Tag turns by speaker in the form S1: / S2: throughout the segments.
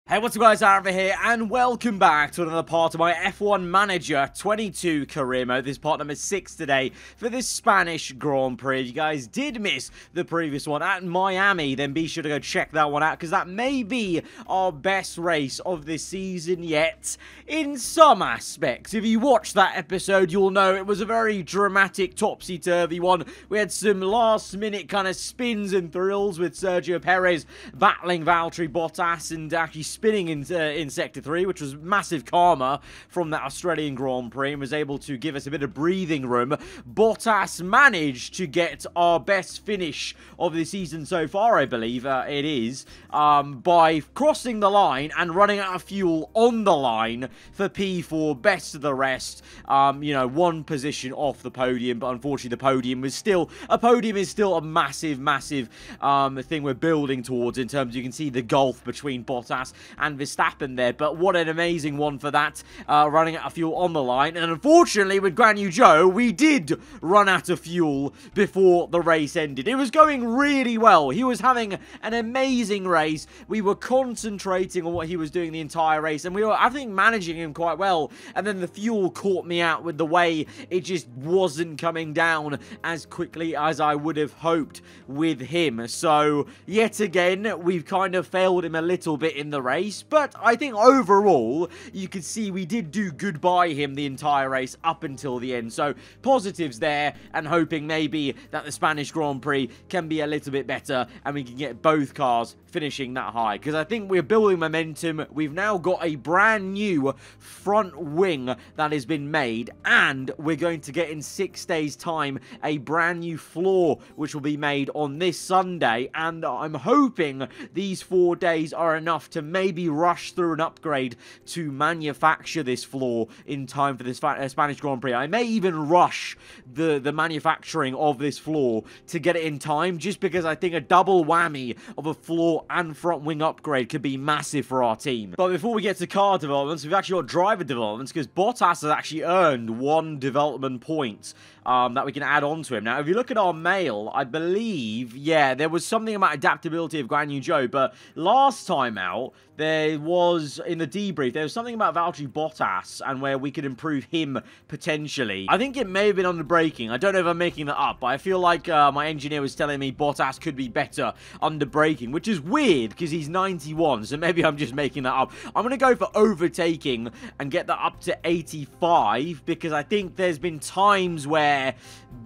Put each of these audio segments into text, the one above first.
S1: Hey, what's up guys, aarava here, and welcome back to another part of my F1 Manager 22 career mode. This is part number 6 today for this Spanish Grand Prix. If you guys did miss the previous one at Miami, then be sure to go check that one out, because that may be our best race of this season yet, in some aspects. If you watched that episode, you'll know it was a very dramatic, topsy-turvy one. We had some last-minute kind of spins and thrills with Sergio Perez battling Valtteri Bottas and actually spinning in Sector 3, which was massive karma from that Australian Grand Prix and was able to give us a bit of breathing room. Bottas managed to get our best finish of the season so far, I believe it is, by crossing the line and running out of fuel on the line for P4, best of the rest. You know, one position off the podium, but unfortunately the podium is still a massive thing we're building towards in terms, you can see the gulf between Bottas and Verstappen there, but what an amazing one for that, running out of fuel on the line. And unfortunately with Guan Yu Zhou, we did run out of fuel before the race ended. It was going really well. He was having an amazing race. We were concentrating on what he was doing the entire race, and we were, I think, managing him quite well. And then the fuel caught me out with the way it just wasn't coming down as quickly as I would have hoped with him. So yet again, we've kind of failed him a little bit in the race, but I think overall you can see we did do good by him the entire race up until the end. So positives there, and hoping maybe that the Spanish Grand Prix can be a little bit better and we can get both cars finishing that high, because I think we're building momentum. We've now got a brand new front wing that has been made, and we're going to get in 6 days time a brand new floor which will be made on this Sunday, and I'm hoping these 4 days are enough to maybe rush through an upgrade to manufacture this floor in time for this Spanish Grand Prix. I may even rush the manufacturing of this floor to get it in time, just because I think a double whammy of a floor and front wing upgrade could be massive for our team. But before we get to car developments, we've actually got driver developments, because Bottas has actually earned 1 development point that we can add on to him. Now, if you look at our mail, I believe, yeah, there was something about adaptability of Guan Yu Zhou, but last time out, there was, in the debrief, there was something about Valtteri Bottas and where we could improve him potentially. I think it may have been on the braking. I don't know if I'm making that up, but I feel like my engineer was telling me Bottas could be better under braking, which is weird because he's 91, so maybe I'm just making that up. I'm going to go for overtaking and get that up to 85, because I think there's been times where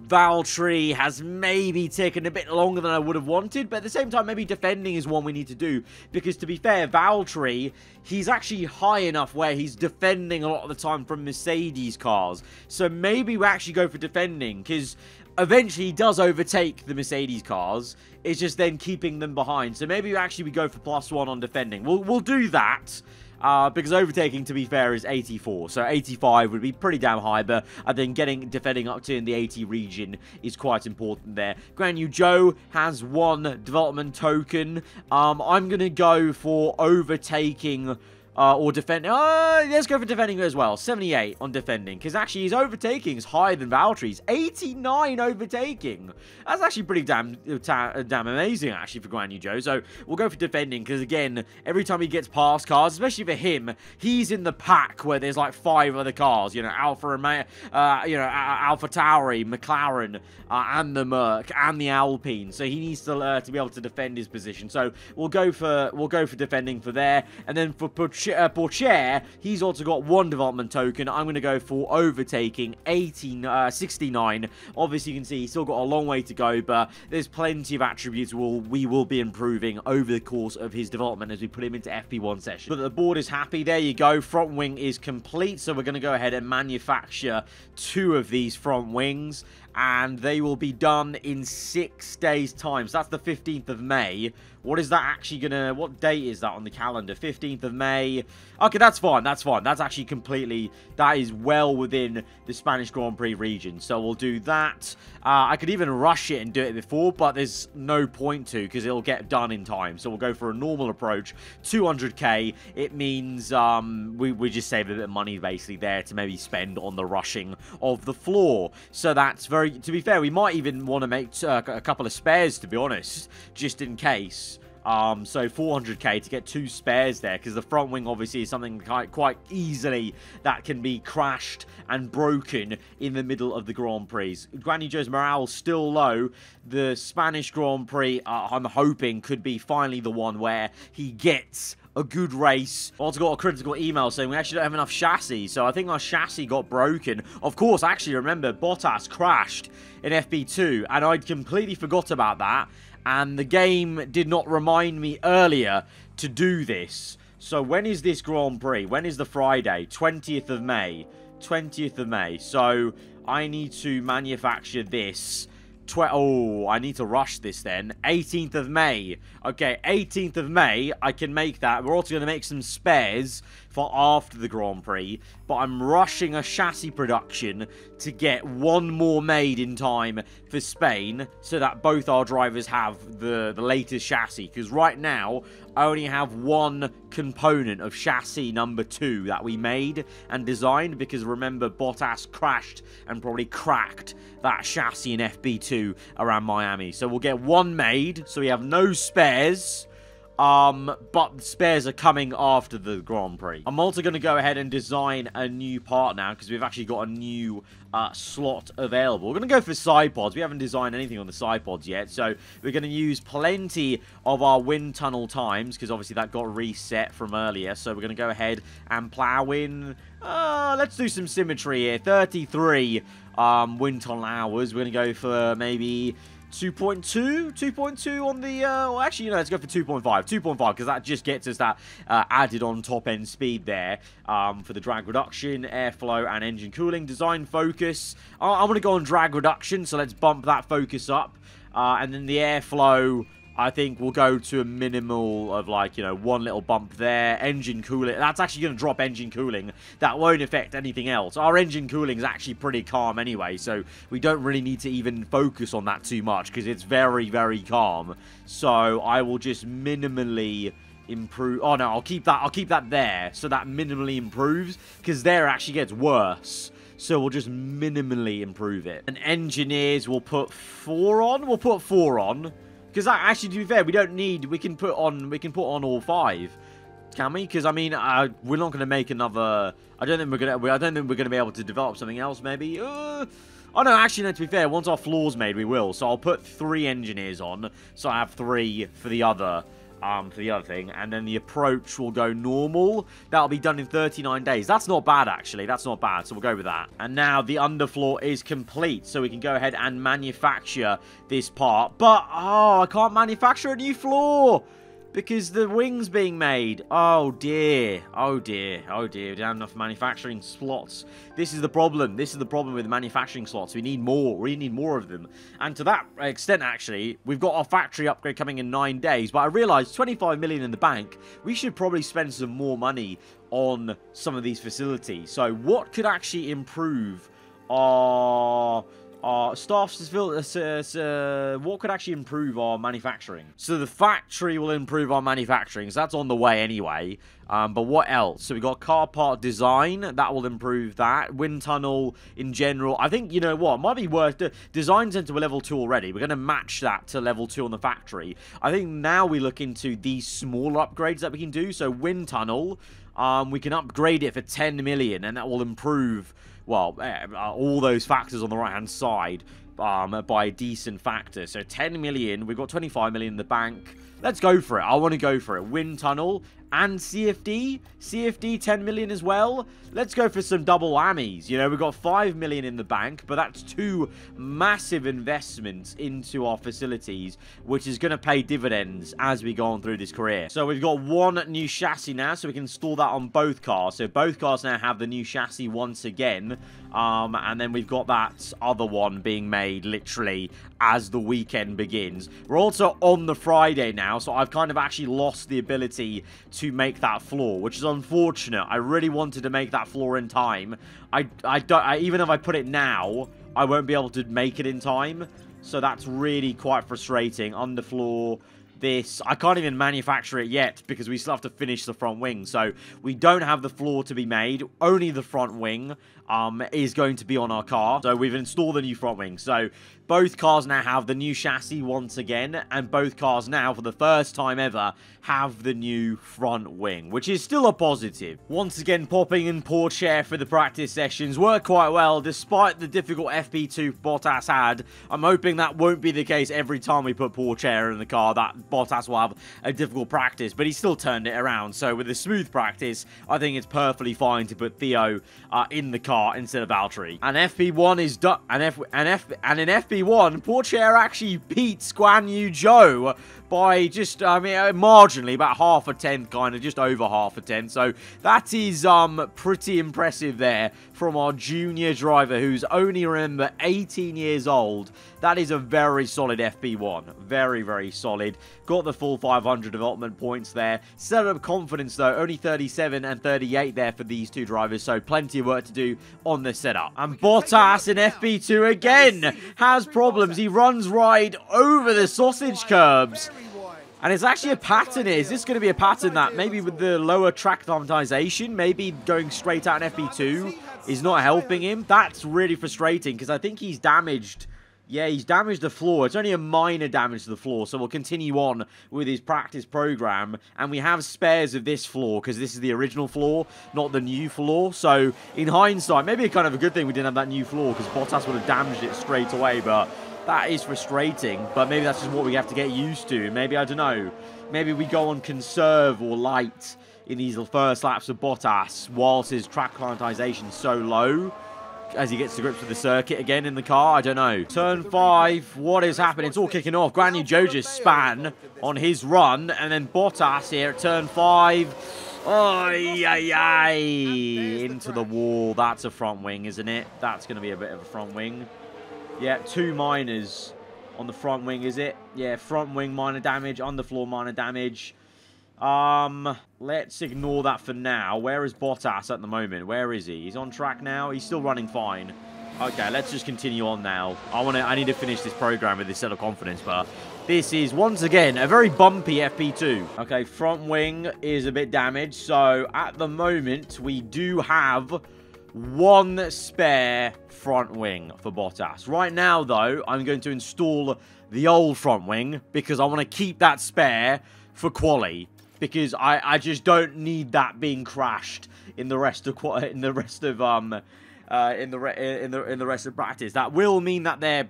S1: Valtteri has maybe taken a bit longer than I would have wanted, but at the same time, maybe defending is one we need to do, because to be fair, Valtteri, he's actually high enough where he's defending a lot of the time from Mercedes cars, so maybe we actually go for defending, because eventually he does overtake the Mercedes cars. It's just then keeping them behind, so maybe actually we go for +1 on defending. We'll do that. Because overtaking, to be fair, is 84, so 85 would be pretty damn high, but I think defending up to in the 80 region is quite important there. Guan Yu Zhou has 1 development token. I'm going to go for overtaking or defending. Let's go for defending as well. 78 on defending, because actually his overtaking is higher than Valtteri's. 89 overtaking. That's actually pretty damn amazing, actually, for Guan Yu Zhou. So we'll go for defending, because again, every time he gets past cars, especially for him, he's in the pack where there's like 5 other cars. You know, Alpha Tauri, McLaren, and the Merc, and the Alpine. So he needs to be able to defend his position. So we'll go for defending for there, and then for Pourchaire, he's also got 1 development token. I'm going to go for overtaking 69. Obviously, you can see he's still got a long way to go, but there's plenty of attributes we will be improving over the course of his development as we put him into FP1 session. But the board is happy. There you go. Front wing is complete, so we're going to go ahead and manufacture 2 of these front wings, and they will be done in 6 days' time. So that's the 15th of May. What is that actually gonna... What date is that on the calendar? 15th of May. Okay, that's fine. That's fine. That's actually completely... That is well within the Spanish Grand Prix region. So we'll do that. I could even rush it and do it before, but there's no point to, because it'll get done in time. So we'll go for a normal approach. 200k. It means we just save a bit of money basically there to maybe spend on the rushing of the floor. So that's very... To be fair, we might even want to make a couple of spares, to be honest, just in case. So 400k to get 2 spares there, because the front wing obviously is something quite easily that can be crashed and broken in the middle of the Grand Prix. Granny Joe's morale still low. The Spanish Grand Prix, I'm hoping, could be finally the one where he gets a good race. Also got a critical email saying we actually don't have enough chassis, so I think our chassis got broken. Of course, actually remember, Bottas crashed in FP2, and I'd completely forgot about that, and the game did not remind me earlier to do this. So when is this Grand Prix? When is the Friday? 20th of May. 20th of May. So I need to manufacture this. Oh, I need to rush this then. 18th of May. Okay, 18th of May, I can make that. We're also going to make some spares for after the Grand Prix. But I'm rushing a chassis production to get one more made in time for Spain, so that both our drivers have the latest chassis. Because right now, I only have one component of chassis number 2 that we made and designed, because remember, Bottas crashed and probably cracked that chassis in FB2 around Miami. So we'll get one made, so we have no spares. But the spares are coming after the Grand Prix. I'm also going to go ahead and design a new part now, because we've actually got a new slot available. We're going to go for side pods. We haven't designed anything on the side pods yet, so we're going to use plenty of our wind tunnel times, because obviously that got reset from earlier. So we're going to go ahead and plow in. Let's do some symmetry here. 33 wind tunnel hours. We're going to go for maybe 2.2 on the, well, actually, let's go for 2.5, because that just gets us that added on top end speed there for the drag reduction, airflow, and engine cooling. Design focus, I'm going to go on drag reduction, so let's bump that focus up, and then the airflow, I think we'll go to a minimal of, like, one little bump there. Engine cooling, that's actually going to drop engine cooling. That won't affect anything else. Our engine cooling is actually pretty calm anyway, so we don't really need to even focus on that too much, because it's very, very calm. So I will just minimally improve. Oh no, I'll keep that there, so that minimally improves, because there it actually gets worse. So we'll just minimally improve it. And engineers, we'll put 4 on. We'll put 4 on. Because actually, to be fair, we don't need. We can put on all 5, can we? Because I mean, we're not going to make another. I don't think we're going to be able to develop something else. Maybe. Oh no, actually, no. To be fair, once our floor's made, we will. So I'll put 3 engineers on. So I have 3 for the other. Thing, and then the approach will go normal. That'll be done in 39 days. That's not bad, actually. That's not bad, so we'll go with that. And now the underfloor is complete, so we can go ahead and manufacture this part. But, I can't manufacture a new floor because the wing's being made. Oh dear. Oh dear. Oh dear. We don't have enough manufacturing slots. This is the problem. This is the problem with manufacturing slots. We need more. We need more of them. And to that extent, actually, we've got our factory upgrade coming in 9 days. But I realized 25 million in the bank. We should probably spend some more money on some of these facilities. So what could actually improve our staff, what could actually improve our manufacturing? So the factory will improve our manufacturing, so that's on the way anyway. But what else? So we got car part design, that will improve that. Wind tunnel in general. I think, you know what, it might be worth design center to level 2 already. We're going to match that to level 2 on the factory. I think now we look into these smaller upgrades that we can do. So wind tunnel, we can upgrade it for 10 million, and that will improve, well, all those factors on the right-hand side by a decent factor. So 10 million, we've got 25 million in the bank. Let's go for it. I want to go for it. Wind tunnel and CFD. CFD 10 million as well. Let's go for some double whammies. You know, we've got 5 million in the bank, but that's 2 massive investments into our facilities, which is going to pay dividends as we go on through this career. So we've got 1 new chassis now, so we can install that on both cars. So both cars now have the new chassis once again. And then we've got that other one being made literally as the weekend begins. We're also on the Friday now, so I've kind of actually lost the ability to make that floor, which is unfortunate. I really wanted to make that floor in time. Even if I put it now, I won't be able to make it in time. So that's really quite frustrating. Underfloor, this. I can't even manufacture it yet because we still have to finish the front wing. So we don't have the floor to be made. Only the front wing is going to be on our car. So we've installed the new front wing. So both cars now have the new chassis once again, and both cars now, for the first time ever, have the new front wing, which is still a positive. Once again, popping in poor chair for the practice sessions worked quite well, despite the difficult FP2 Bottas had. I'm hoping that won't be the case every time we put poor chair in the car, that Bottas will have a difficult practice, but he still turned it around. So with a smooth practice, I think it's perfectly fine to put Theo in the car instead of Valtteri. And FP1 is done, and in FP1, poor chair actually beats Guan Yu Zhou by just, I mean, marginally, about half a tenth, kind of, just over half a tenth. So that is pretty impressive there from our junior driver, who's only, remember, 18 years old. That is a very solid FP1. Very, very solid. Got the full 500 development points there. Set up confidence, though. Only 37 and 38 there for these two drivers, so plenty of work to do on the setup. And Bottas in FP2 again has problems. He runs right over the sausage curbs. And it's actually a pattern here. Is this going to be a pattern that maybe with the lower track optimization, maybe going straight out in FP2 is not helping him? That's really frustrating because I think he's damaged. Yeah, he's damaged the floor. It's only a minor damage to the floor, so we'll continue on with his practice program. And we have spares of this floor because this is the original floor, not the new floor. So in hindsight, maybe kind of a good thing we didn't have that new floor because Bottas would have damaged it straight away, but that is frustrating, but maybe that's just what we have to get used to. Maybe, I don't know, maybe we go on conserve or light in these first laps of Bottas whilst his track climatization is so low as he gets to grips with the circuit again in the car. I don't know. Turn 5, what is happening? It's all kicking off. Guan Yu Zhou just span on his run, and then Bottas here at turn 5. Oh, yeah, into the wall. That's a front wing, isn't it? That's going to be a bit of a front wing. Yeah, 2 minors on the front wing, is it? Yeah, front wing minor damage, underfloor minor damage. Let's ignore that for now. Where is Bottas at the moment? Where is he? He's on track now. He's still running fine. Okay, let's just continue on now. I need to finish this program with this set of confidence, but this is, once again, a very bumpy FP2. Okay, front wing is a bit damaged, so at the moment, we do have 1 spare front wing for Bottas. Right now, though, I'm going to install the old front wing because I want to keep that spare for quali, because I just don't need that being crashed in the rest of practice. That will mean that their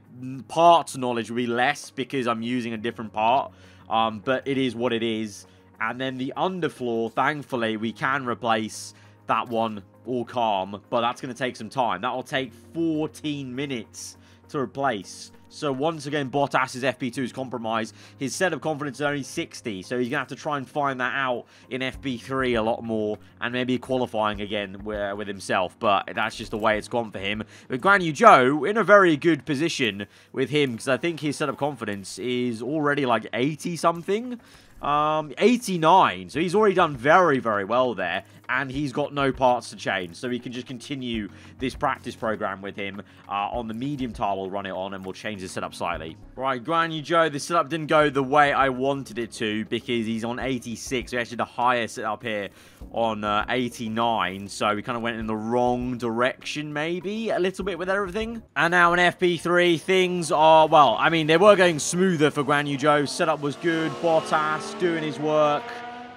S1: parts knowledge will be less because I'm using a different part, but it is what it is. And then the underfloor, thankfully, we can replace that one all calm, but that's going to take some time. That will take 14 minutes to replace. So once again, Bottas's FP2 is compromised. His set of confidence is only 60, so he's going to have to try and find that out in FP3 a lot more, and maybe qualifying again with himself, but that's just the way it's gone for him. But Guan Yu Zhou in a very good position with him, because I think his set of confidence is already like 80-something. 89, so he's already done very, very well there, and he's got no parts to change, so we can just continue this practice program with him. On the medium tire, we'll run it on, and we'll change the setup slightly. Right, Guan Yu Zhou, the setup didn't go the way I wanted it to, because he's on 86, so actually the highest setup here on 89, so we kind of went in the wrong direction, maybe, a little bit with everything. And now in FP3, things are, well, I mean, they were going smoother for Guan Yu Zhou. Setup was good, Bottas doing his work,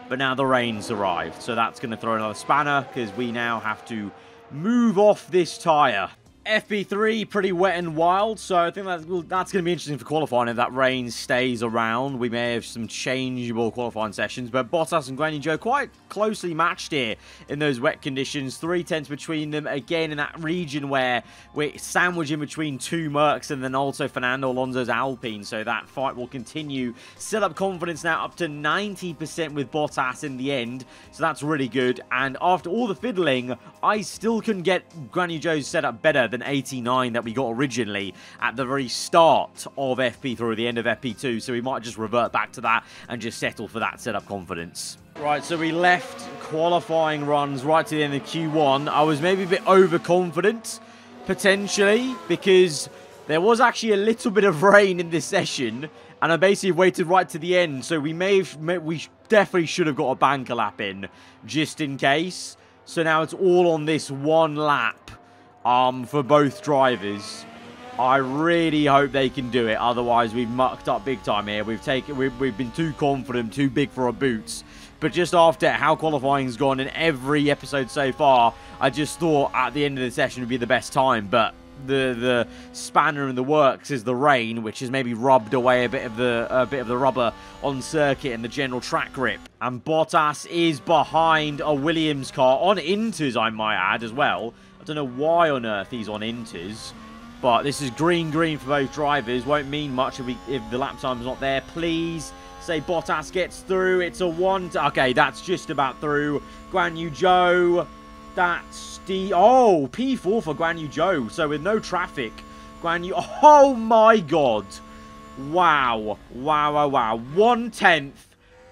S1: but now the rain's arrived, so that's going to throw another spanner because we now have to move off this tire. FP3 pretty wet and wild, so I think that's going to be interesting for qualifying if that rain stays around. We may have some changeable qualifying sessions, but Bottas and Guan Yu Zhou quite closely matched here in those wet conditions. 3/10 between them, again in that region where we're sandwiched in between 2 Mercs and then also Fernando Alonso's Alpine, so that fight will continue. Set up confidence now up to 90% with Bottas in the end, so that's really good. And after all the fiddling, I still can get Guan Yu Zhou's setup better than 89 that we got originally at the very start of FP3 or the end of FP2, so we might just revert back to that and just settle for that setup confidence. Right, so we left qualifying runs right to the end of Q1. I was maybe a bit overconfident, potentially, because there was actually a little bit of rain in this session, And I basically waited right to the end. So we definitely should have got a banker lap in, just in case. So now it's all on this one lap for both drivers. I really hope they can do it. Otherwise, we've mucked up big time here. We've been too confident, too big for our boots. But just after how qualifying's gone in every episode so far, I just thought at the end of the session would be the best time. But the spanner in the works is the rain, which has maybe rubbed away a bit of the rubber on circuit and the general track grip. And Bottas is behind a Williams car on inters, I might add, as well. I don't know why on earth he's on inters. But this is green for both drivers. Won't mean much if the lap time's not there. Please say Bottas gets through. It's a 1. Okay, that's just about through. Guan Yu Zhou. That's the... Oh, P4 for Guan Yu Zhou. So with no traffic, Guan Yu... Oh, my God. Wow. Wow. 1/10.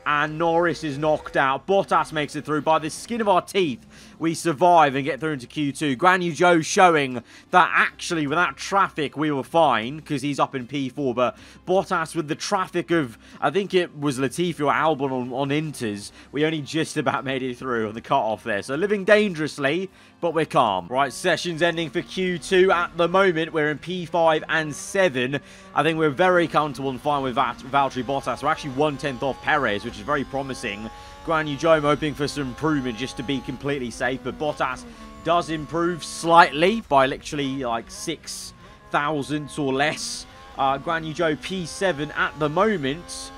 S1: And Norris is knocked out. Bottas makes it through. By the skin of our teeth, we survive and get through into Q2. Guan Yu Zhou showing that actually without traffic we were fine because he's up in P4. But Bottas with the traffic of, I think it was Latifi or Albon on inters, we only just about made it through on the cut-off there. So living dangerously, but we're calm. Right, session's ending for Q2. At the moment, we're in P5 and 7. I think we're very comfortable and fine with Valtteri Bottas. We're actually 1/10 off Perez, which is very promising. Guan Yu Zhou hoping for some improvement just to be completely safe, but Bottas does improve slightly by literally like 6 thousandths or less. Guan Yu Zhou P7 at the moment.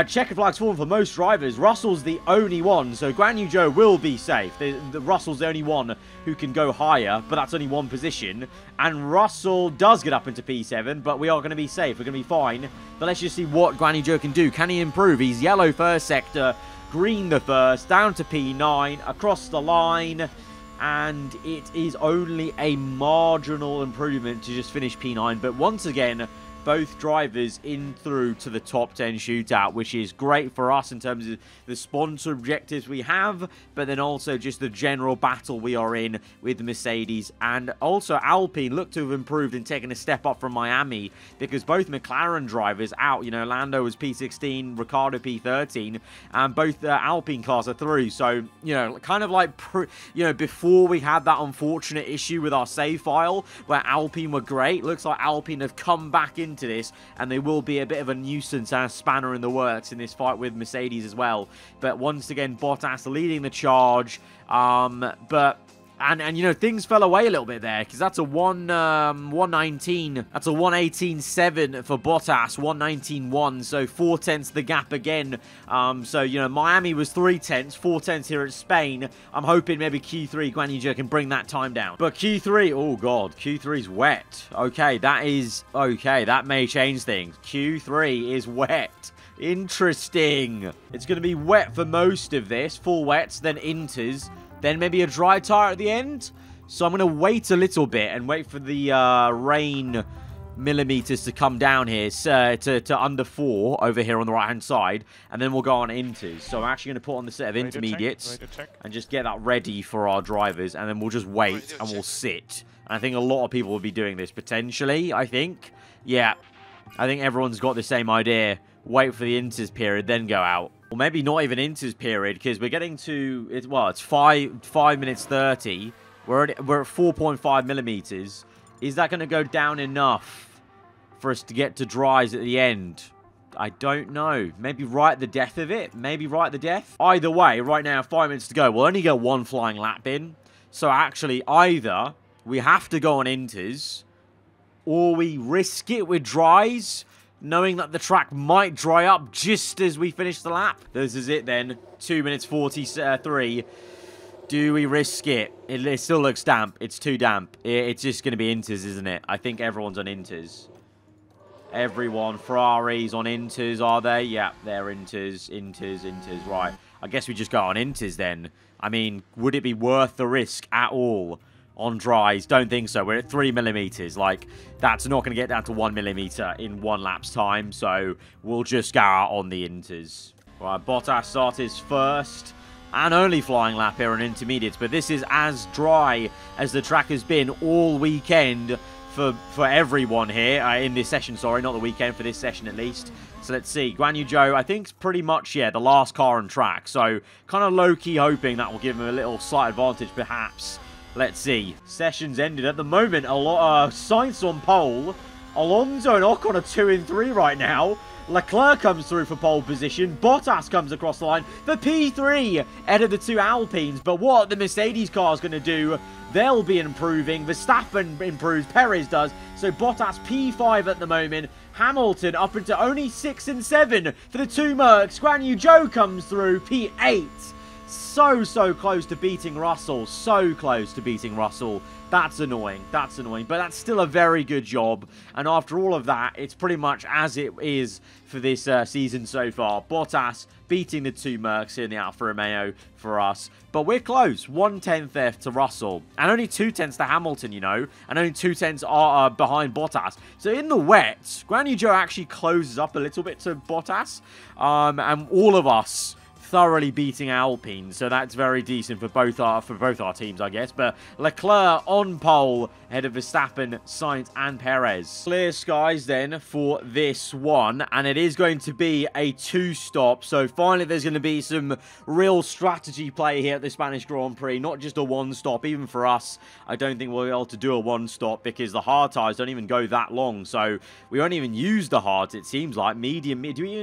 S1: Checkered flag's fallen for most drivers. Russell's the only one, so Guan Yu Zhou will be safe. Russell's the only one who can go higher, but that's only one position. And Russell does get up into P7, but we are going to be safe. We're going to be fine. But let's just see what Guan Yu Zhou can do. Can he improve? He's yellow first sector, green the first, down to P9, across the line. And it is only a marginal improvement to just finish P9. But once again, both drivers in through to the top 10 shootout, which is great for us in terms of the sponsor objectives we have, but then also just the general battle we are in with Mercedes. And also Alpine look to have improved and taken a step up from Miami, because both McLaren drivers out, you know, Lando was P16, Ricciardo P13, and both Alpine cars are through. So, you know, kind of like, before we had that unfortunate issue with our save file where Alpine were great, looks like Alpine have come back into this, and they will be a bit of a nuisance and a spanner in the works in this fight with Mercedes as well. But once again, Bottas leading the charge. And you know, things fell away a little bit there, because that's a 119. That's a 118.7 for Bottas, 119.1. So 4/10 the gap again. So, you know, Miami was 3/10, 4/10 here at Spain. I'm hoping maybe Q3 Guan Yu Zhou can bring that time down. But Q3, oh god, Q3's wet. Okay, that may change things. Q3 is wet. Interesting. It's going to be wet for most of this. Full wets, then inters. Then maybe a dry tire at the end. So I'm going to wait a little bit and wait for the rain millimeters to come down here to under 4 over here on the right-hand side. And then we'll go on inters. So I'm actually going to put on the set of intermediates and just get that ready for our drivers. And then we'll just wait and we'll sit. And I think a lot of people will be doing this potentially, I think. Yeah, I think everyone's got the same idea. Wait for the inters period, then go out. Or maybe not even inters period, because we're getting to, it's 5 minutes 30. We're at 4.5 millimeters. Is that going to go down enough for us to get to dries at the end? I don't know. Maybe right at the death of it. Maybe right at the death. Either way, right now, 5 minutes to go. We'll only get one flying lap in. So actually, either we have to go on inters, or we risk it with dries, knowing that the track might dry up just as we finish the lap. This is it then. 2 minutes 43. Do we risk it? It still looks damp. It's too damp. It's just going to be inters, isn't it? I think everyone's on inters. Everyone. Ferrari's on inters, are they? Yeah, they're inters. Right. I guess we just go on inters then. I mean, would it be worth the risk at all? On dries, don't think so. We're at 3 millimeters. Like, that's not going to get down to 1 millimeter in 1 lap's time. So, we'll just go out on the inters. Right, Bottas started his first and only flying lap here on intermediates. But this is as dry as the track has been all weekend for everyone here in this session. Sorry, not the weekend, for this session at least. So let's see. Guan Yu Zhou, I think, is pretty much, yeah, the last car on track. So kind of low-key hoping that will give him a little slight advantage, perhaps. Let's see. Session's ended. At the moment, a lot of Sainz on pole. Alonso and Ocon are 2 and 3 right now. Leclerc comes through for pole position. Bottas comes across the line for P3 ahead of the 2 Alpines. But what the Mercedes car is going to do, they'll be improving. Verstappen improves. Perez does. So Bottas P5 at the moment. Hamilton up into only 6 and 7 for the 2 Mercs. Guan Yu Zhou comes through P8. So close to beating Russell. So close to beating Russell. That's annoying. That's annoying. But that's still a very good job. And after all of that, it's pretty much as it is for this season so far. Bottas beating the 2 Mercs in the Alfa Romeo for us. But we're close. 1/10 to Russell. And only 2/10 to Hamilton, you know. And only 2/10 are behind Bottas. So in the wet, Guan Yu Zhou actually closes up a little bit to Bottas. And all of us thoroughly beating Alpine, so that's very decent for both our teams, I guess. But Leclerc on pole ahead of Verstappen, Sainz, and Perez. Clear skies then for this one, and it is going to be a 2-stop. So finally, there's going to be some real strategy play here at the Spanish Grand Prix, not just a 1-stop. Even for us, I don't think we'll be able to do a 1-stop because the hard tires don't even go that long. So we won't even use the hards. It seems like medium. Do we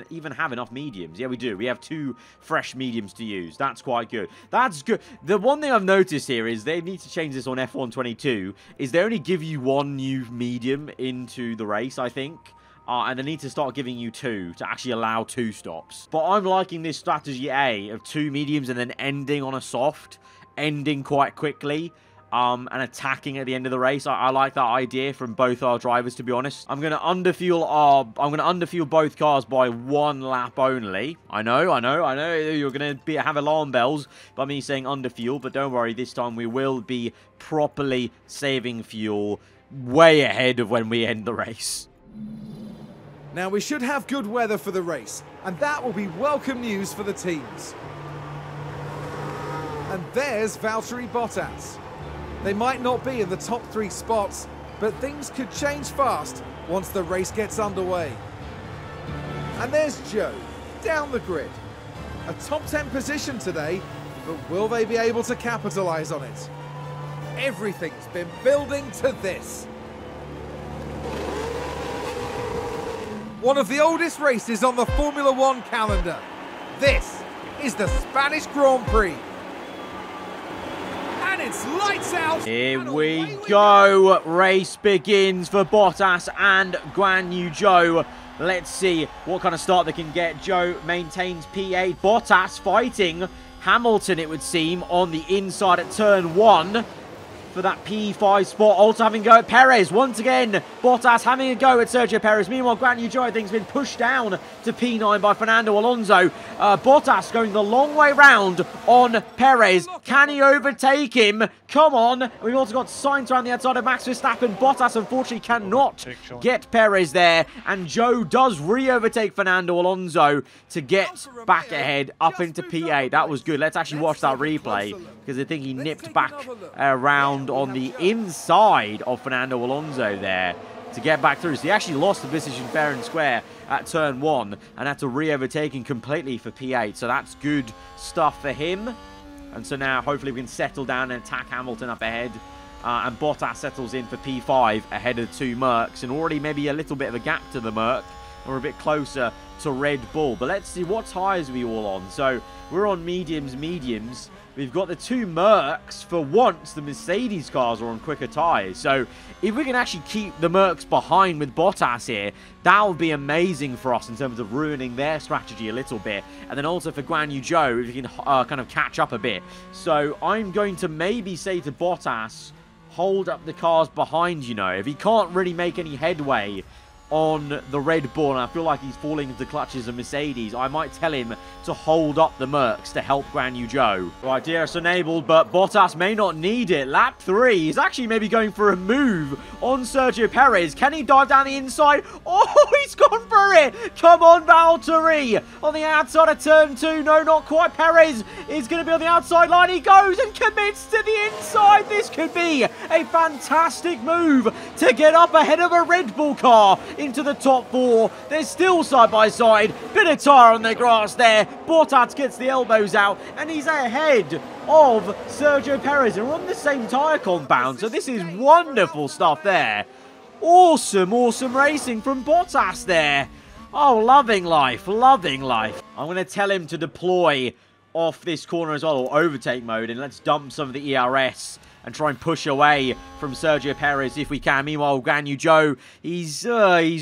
S1: even have enough mediums? Yeah, we do. We have 2 fresh mediums to use. That's quite good. That's good. The one thing I've noticed here is they need to change this on F1 22, is they only give you 1 new medium into the race, I think. And they need to start giving you 2 to actually allow 2 stops. But I'm liking this strategy A of 2 mediums and then ending on a soft, ending quite quickly. And attacking at the end of the race. I like that idea from both our drivers, to be honest. I'm going to underfuel both cars by 1 lap only. I know. You're going to have alarm bells by me saying underfuel, but don't worry, this time we will be properly saving fuel way ahead of when we end the race.
S2: Now we should have good weather for the race, and that will be welcome news for the teams. And there's Valtteri Bottas. They might not be in the top 3 spots, but things could change fast once the race gets underway. And there's Zhou, down the grid. A top 10 position today, but will they be able to capitalise on it? Everything's been building to this. One of the oldest races on the Formula 1 calendar. This is the Spanish Grand Prix. And it's lights out.
S1: Here we go. Race begins for Bottas and Guan Yu Zhou. Let's see what kind of start they can get. Zhou maintains P8. Bottas fighting Hamilton, it would seem, on the inside at turn 1 for that P5 spot. Also having a go at Perez once again. Bottas having a go at Sergio Perez. Meanwhile, Guan Yu Zhou, I think, has been pushed down to P9 by Fernando Alonso. Bottas going the long way round on Perez. Can he overtake him? Come on. We've also got Sainz around the outside of Max Verstappen. Bottas, unfortunately, cannot get Perez there. And Zhou does re-overtake Fernando Alonso to get back ahead up into P8. That was good. Let's actually watch that replay because I think he nipped back around on the inside of Fernando Alonso there to get back through. So he actually lost the position fair and square at turn 1 and had to re-overtake him completely for P8. So that's good stuff for him. And so now hopefully we can settle down and attack Hamilton up ahead. And Bottas settles in for P5 ahead of 2 Mercs. And already maybe a little bit of a gap to the Merc. We're a bit closer to Red Bull. But let's see what tyres are we all on. So we're on mediums. We've got the 2 Mercs. For once, the Mercedes cars are on quicker tyres. So if we can actually keep the Mercs behind with Bottas here, that would be amazing for us in terms of ruining their strategy a little bit. And then also for Guan Yu Zhou, if you can kind of catch up a bit. So I'm going to maybe say to Bottas, hold up the cars behind, you know. If he can't really make any headway on the Red Bull, and I feel like he's falling into the clutches of Mercedes. I might tell him to hold up the Mercs to help Guan Yu Zhou. Right, DRS enabled, but Bottas may not need it. Lap 3, he's actually maybe going for a move on Sergio Perez. Can he dive down the inside? Oh, he's gone for it! Come on, Valtteri! On the outside of turn 2, no, not quite. Perez is going to be on the outside line. He goes and commits to the inside. This could be a fantastic move to get up ahead of a Red Bull car into the top 4. They're still side by side. Bit of tyre on the grass there. Bottas gets the elbows out, and he's ahead of Sergio Perez. And we're on the same tyre compound, so this is wonderful stuff there. Awesome, awesome racing from Bottas there. Oh, loving life, loving life. I'm going to tell him to deploy off this corner as well, or overtake mode, and let's dump some of the ERS and try and push away from Sergio Perez if we can. Meanwhile, Guan Yu Zhou, he's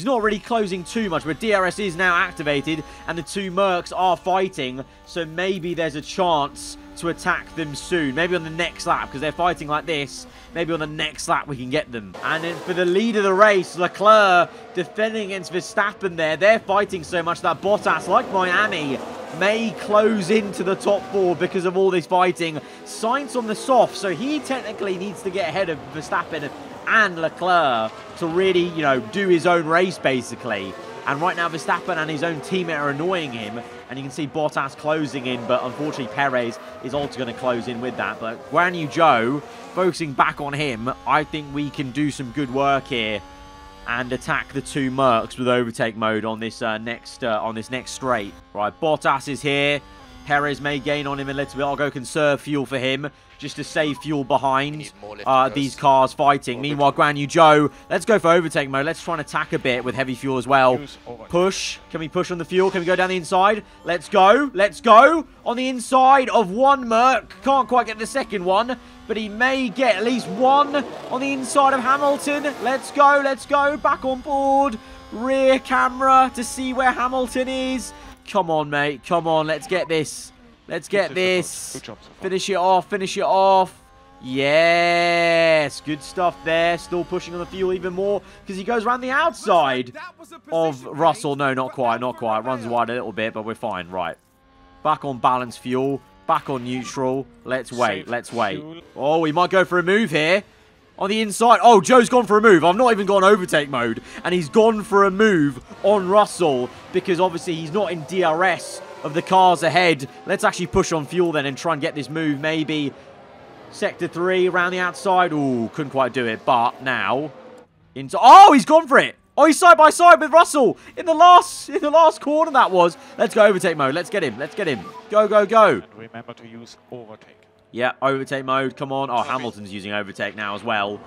S1: not really closing too much, but DRS is now activated, and the two Mercs are fighting, so maybe there's a chance to attack them soon. Maybe on the next lap, because they're fighting like this. Maybe on the next lap we can get them. And then for the lead of the race, Leclerc defending against Verstappen there. They're fighting so much that Bottas, like Miami, may close into the top 4 because of all this fighting. Sainz on the soft, so he technically needs to get ahead of Verstappen and Leclerc to really, you know, do his own race, basically. And right now, Verstappen and his own teammate are annoying him. And you can see Bottas closing in, but unfortunately, Perez is also going to close in with that. But Guan Yu Zhou, focusing back on him, I think we can do some good work here and attack the two Mercs with overtake mode on this next straight. Right, Bottas is here. Perez may gain on him a little bit. I'll go conserve fuel for him, just to save fuel behind these cars fighting. Meanwhile, Guan Yu Zhou, let's go for overtake mode. Let's try and attack a bit with heavy fuel as well. Push. Can we push on the fuel? Can we go down the inside? Let's go. Let's go. On the inside of one Merc. Can't quite get the second one, but he may get at least one on the inside of Hamilton. Let's go. Let's go. Back on board. Rear camera to see where Hamilton is. Come on, mate. Come on. Let's get this. Let's get this. Finish it off. Finish it off. Yes. Good stuff there. Still pushing on the fuel even more because he goes around the outside of Russell. No, not quite. Not quite. Runs wide a little bit, but we're fine. Right. Back on balance fuel. Back on neutral. Let's wait. Let's wait. Oh, he might go for a move here. On the inside. Oh, Joe's gone for a move. I've not even gone overtake mode. And he's gone for a move on Russell because obviously he's not in DRS of the cars ahead. Let's actually push on fuel then and try and get this move. Maybe sector 3 around the outside. Ooh, couldn't quite do it. But now into. Oh, he's gone for it. Oh, he's side by side with Russell in the last corner. That was. Let's go overtake mode. Let's get him. Let's get him. Go, go, go.
S3: And remember to use overtake.
S1: Yeah, overtake mode. Come on. Oh, Hamilton's using overtake now as well.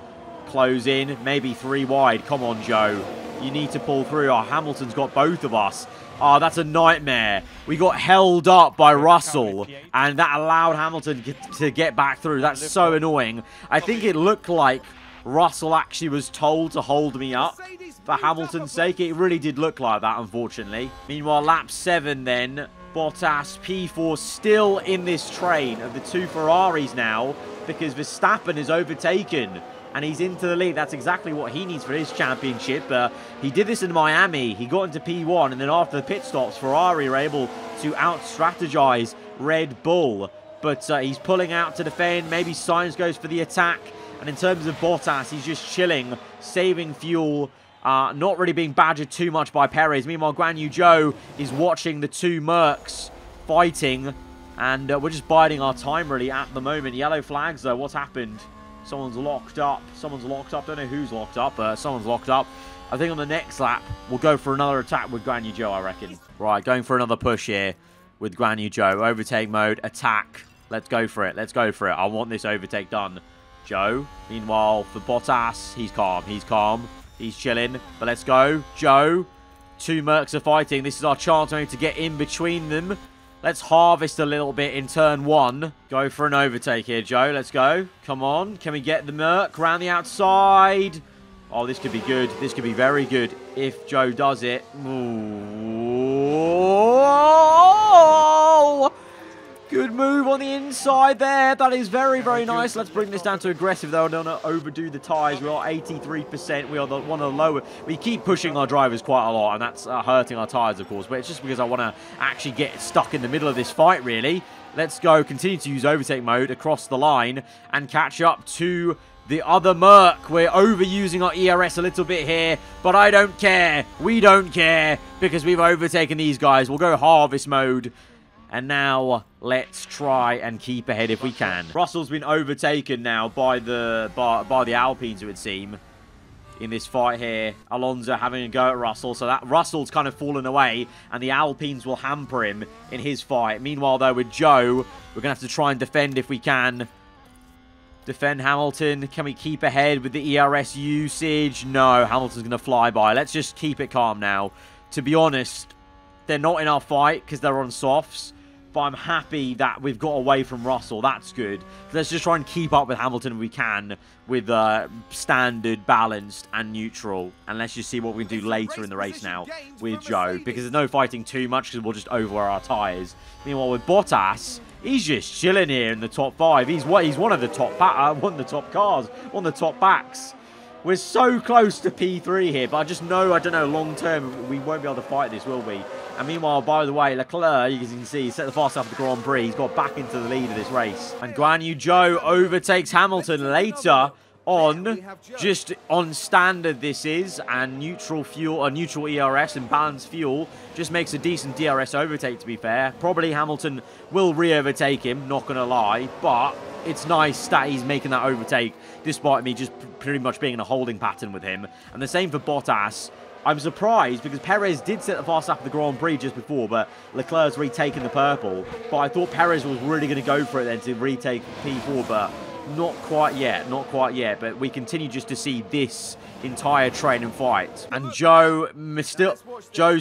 S1: Close in. Maybe 3 wide. Come on, Joe. You need to pull through. Oh, Hamilton's got both of us. Oh, that's a nightmare. We got held up by Russell, and that allowed Hamilton to get back through. That's so annoying. I think it looked like Russell actually was told to hold me up for Hamilton's sake. It really did look like that, unfortunately. Meanwhile, lap 7 then. Bottas, P4 still in this train of the two Ferraris now because Verstappen is overtaken and he's into the lead. That's exactly what he needs for his championship. He did this in Miami. He got into P1 and then after the pit stops, Ferrari were able to out-strategize Red Bull. But he's pulling out to defend. Maybe Sainz goes for the attack. And in terms of Bottas, he's just chilling, saving fuel. Not really being badgered too much by Perez. Meanwhile, Guan Yu Zhou is watching the two Mercs fighting. And we're just biding our time, really, at the moment. Yellow flags, though. What's happened? Someone's locked up. Someone's locked up. Don't know who's locked up, but someone's locked up. I think on the next lap, we'll go for another attack with Guan Yu Zhou, I reckon. Right, going for another push here with Guan Yu Zhou. Overtake mode, attack. Let's go for it. Let's go for it. I want this overtake done. Joe. Meanwhile, for Bottas, he's calm. He's calm. He's chilling. But let's go. Joe. Two Mercs are fighting. This is our chance maybe to get in between them. Let's harvest a little bit in turn 1. Go for an overtake here, Joe. Let's go. Come on. Can we get the Merc around the outside? Oh, this could be good. This could be very good if Joe does it. Ooh. Good move on the inside there. That is very, very nice. Let's bring this down to aggressive, though. I don't want to overdo the tyres. We are 83%. We are one of the lower. We keep pushing our drivers quite a lot, and that's hurting our tyres, of course. But it's just because I want to actually get stuck in the middle of this fight, really. Let's go. Continue to use overtake mode across the line and catch up to the other Merc. We're overusing our ERS a little bit here, but I don't care. We don't care because we've overtaken these guys. We'll go harvest mode. And now, let's try and keep ahead if we can. Russell's been overtaken now by the Alpines, it would seem, in this fight here. Alonso having a go at Russell. So that Russell's kind of fallen away, and the Alpines will hamper him in his fight. Meanwhile, though, with Joe, we're going to have to try and defend if we can. Defend Hamilton. Can we keep ahead with the ERS usage? No, Hamilton's going to fly by. Let's just keep it calm now. To be honest, they're not in our fight because they're on softs. But I'm happy that we've got away from Russell. That's good. Let's just try and keep up with Hamilton if we can with standard, balanced, and neutral. And let's just see what we can do later in the race now with Joe. Because there's no fighting too much because we'll just overwear our tyres. Meanwhile, with Bottas, he's just chilling here in the top 5. He's one of the top one of the top cars, one of the top backs. We're so close to P3 here, but I just know, I don't know, long term, we won't be able to fight this, will we? And meanwhile, by the way, Leclerc, you can see, set the fast lap of the Grand Prix. He's got back into the lead of this race. And Guan Yu Zhou overtakes Hamilton later on, just on standard this is, and neutral fuel, neutral ERS and balanced fuel just makes a decent DRS overtake, to be fair. Probably Hamilton will re-overtake him, not going to lie, but it's nice that he's making that overtake, despite me just pretty much being in a holding pattern with him. And the same for Bottas. I'm surprised because Perez did set the fast lap of the Grand Prix just before, but Leclerc's retaken the purple. But I thought Perez was really going to go for it then to retake P4, but not quite yet, not quite yet. But we continue just to see this entire train and fight. And Joe's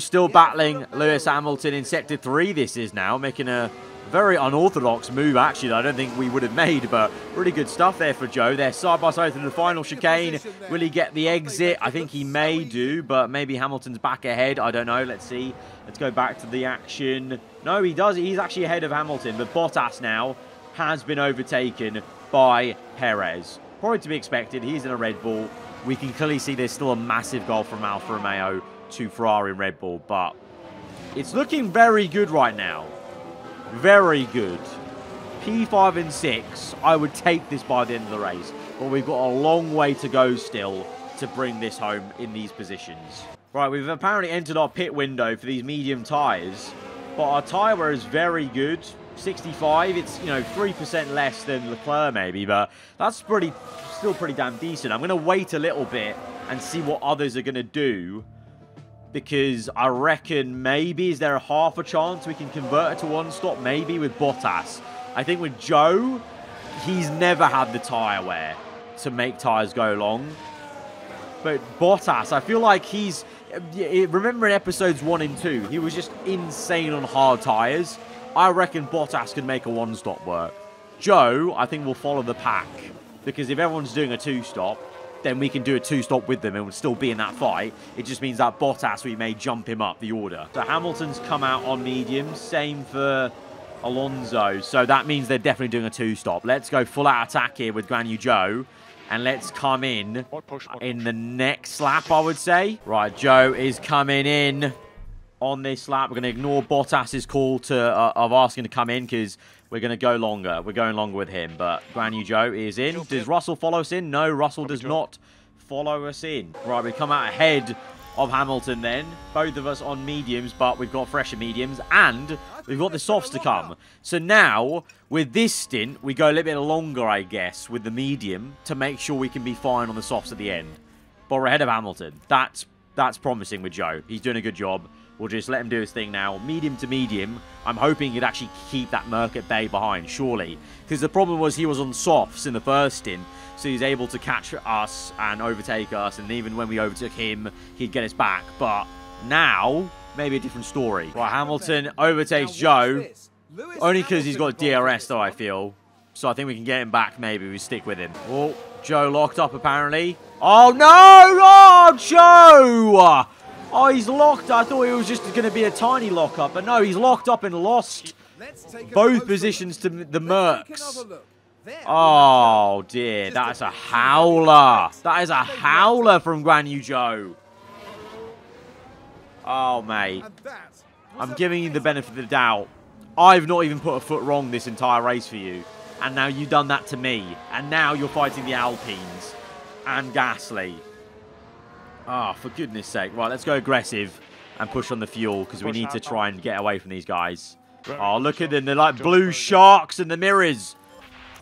S1: still battling Lewis Hamilton in Sector 3 this is now, making a very unorthodox move, actually, that I don't think we would have made, but really good stuff there for Joe. They're side by side through the final chicane. Will he get the exit? I think he may do, but maybe Hamilton's back ahead. I don't know. Let's see. Let's go back to the action. No, he does. He's actually ahead of Hamilton, but Bottas now has been overtaken by Perez. Probably to be expected. He's in a Red Bull. We can clearly see there's still a massive goal from Alfa Romeo to Ferrari and Red Bull, but it's looking very good right now. Very good. P5 and 6, I would take this by the end of the race. But we've got a long way to go still to bring this home in these positions. Right, we've apparently entered our pit window for these medium tyres. But our tyre wear is very good. 65, it's, 3% less than Leclerc maybe. But that's still pretty damn decent. I'm going to wait a little bit and see what others are going to do. Because I reckon maybe, is there a half a chance we can convert it to one stop? Maybe with Bottas. I think with Joe, he's never had the tyre wear to make tyres go long. But Bottas, I feel like he's... Remember in episodes 1 and 2, he was just insane on hard tyres. I reckon Bottas can make a one-stop work. Joe, I think, will follow the pack. Because if everyone's doing a two-stop, then we can do a two-stop with them and we'll still be in that fight. It just means that Bottas, we may jump him up the order. So Hamilton's come out on medium. Same for Alonso. So that means they're definitely doing a two-stop. Let's go full-out attack here with Guan Yu Zhou. And let's come in the next lap, I would say. Right, Joe is coming in on this lap. We're going to ignore Bottas's call of asking to come in because we're going to go longer. We're going longer with him. But Guan Yu Zhou is in. Does Russell follow us in? No, Russell does not follow us in. Right, we come out ahead of Hamilton then. Both of us on mediums, but we've got fresher mediums. And we've got the softs to come. So now, with this stint, we go a little bit longer, I guess, with the medium to make sure we can be fine on the softs at the end. But we're ahead of Hamilton. That's promising with Joe. He's doing a good job. We'll just let him do his thing now. Medium to medium. I'm hoping he'd actually keep that Merc at bay behind, surely. Because the problem was he was on softs in the first stint. So he's able to catch us and overtake us. And even when we overtook him, he'd get us back. But now, maybe a different story. Right, Hamilton overtakes Joe. Only because he's got DRS, though, I feel. So I think we can get him back, maybe. We stick with him. Oh, Joe locked up, apparently. Oh, no! Oh, Joe! Oh, he's locked. I thought it was just going to be a tiny lockup. But no, he's locked up and lost Both positions to the Mercs. Oh, dear. That's a howler. That is a howler from Guan Yu Zhou. Oh, mate. I'm giving you the benefit of the doubt. I've not even put a foot wrong this entire race for you. And now you've done that to me. And now you're fighting the Alpines. And Gasly. Oh, for goodness sake. Right, let's go aggressive and push on the fuel. Because we need to try and get away from these guys. Oh, look at them. They're like blue sharks in the mirrors.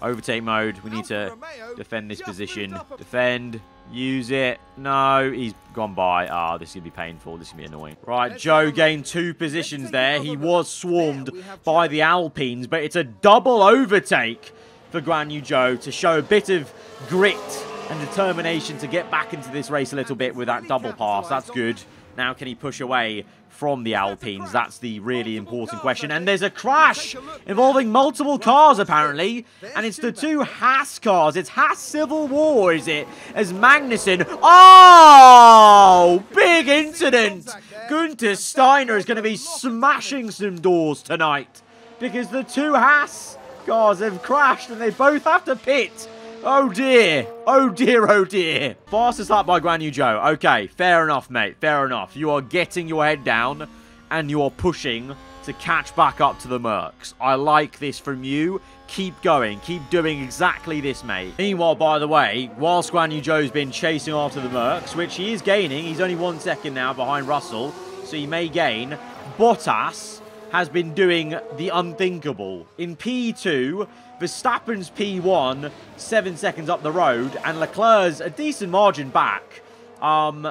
S1: Overtake mode. We need to defend this position. Defend. Use it. No, he's gone by. Ah, this is going to be painful. This is going to be annoying. Right, Zhou gained 2 positions there. He was swarmed by the Alpines, but it's a double overtake for Guan Yu Zhou to show a bit of grit and determination to get back into this race a little bit with that double pass. That's good. Now can he push away from the Alpines? That's the really important question. And there's a crash involving multiple cars, apparently. And it's the 2 Haas cars. It's Haas Civil War, is it? As Magnussen... Oh! Big incident! Gunther Steiner is going to be smashing some doors tonight. Because the 2 Haas cars have crashed and they both have to pit. Oh dear. Oh dear, oh dear. Fastest lap by Guan Yu Zhou. Okay, fair enough, mate. Fair enough. You are getting your head down and you are pushing to catch back up to the Mercs. I like this from you. Keep going. Keep doing exactly this, mate. Meanwhile, by the way, whilst Guan Yu Zhou's been chasing after the Mercs, which he is gaining, he's only 1 second now behind Russell, so he may gain. Bottas has been doing the unthinkable. In P2... Verstappen's P1, 7 seconds up the road, and Leclerc's a decent margin back. And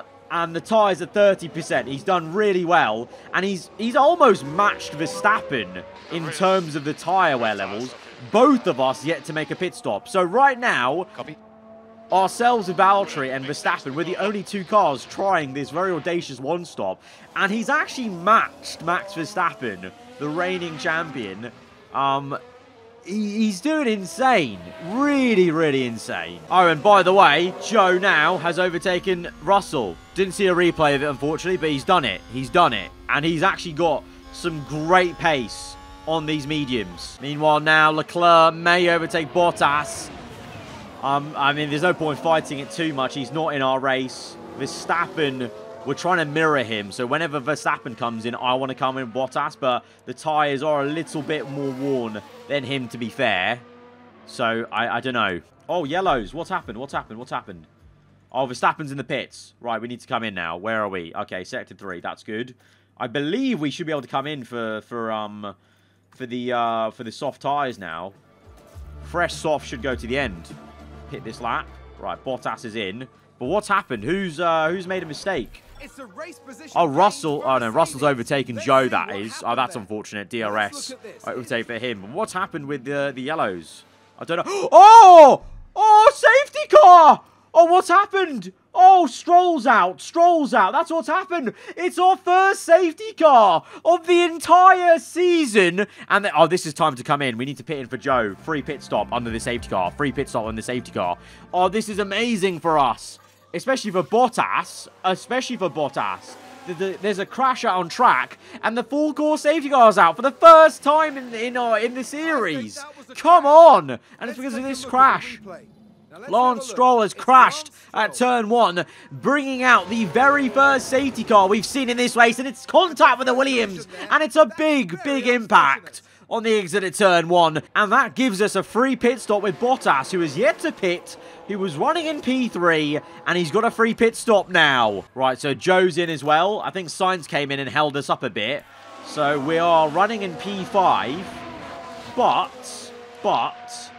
S1: the tyres are 30%. He's done really well, and he's almost matched Verstappen in terms of the tyre wear levels. Both of us yet to make a pit stop. So right now, ourselves with Valtteri and Verstappen, we're the only 2 cars trying this very audacious 1-stop, and he's actually matched Max Verstappen, the reigning champion. He's doing insane. Really, really insane. Oh, and by the way, Zhou now has overtaken Russell. Didn't see a replay of it, unfortunately, but he's done it. He's done it. And he's actually got some great pace on these mediums. Meanwhile, now Leclerc may overtake Bottas. I mean, there's no point fighting it too much. He's not in our race. Verstappen... We're trying to mirror him, so whenever Verstappen comes in, I want to come in with Bottas, but the tyres are a little bit more worn than him, to be fair. So, I don't know. Oh, yellows. What's happened? What's happened? What's happened? Oh, Verstappen's in the pits. Right, we need to come in now. Where are we? Okay, sector 3. That's good. I believe we should be able to come in for the soft tyres now. Fresh soft should go to the end. Hit this lap. Right, Bottas is in. But what's happened? Who's made a mistake? Oh, Russell. Oh, no. Russell's overtaken Zhou, that is. Oh, that's unfortunate. DRS. Overtake for him. What's happened with the yellows? I don't know. Oh! Oh, safety car! Oh, what's happened? Oh, Stroll's out. Stroll's out. That's what's happened. It's our first safety car of the entire season. And oh, this is time to come in. We need to pit in for Zhou. Free pit stop under the safety car. Free pit stop on the safety car. Oh, this is amazing for us. Especially for Bottas. Especially for Bottas. There's a crash out on track. And the full course safety car is out for the first time in the series. Come on. And it's because of this crash. Lance Stroll has crashed at turn 1, bringing out the very first safety car we've seen in this race, and it's contact with the Williams, and it's a big, big impact on the exit at turn 1, and that gives us a free pit stop with Bottas, who is yet to pit, who was running in P3, and he's got a free pit stop now. Right, so Zhou's in as well. I think Sainz came in and held us up a bit, so we are running in P5, but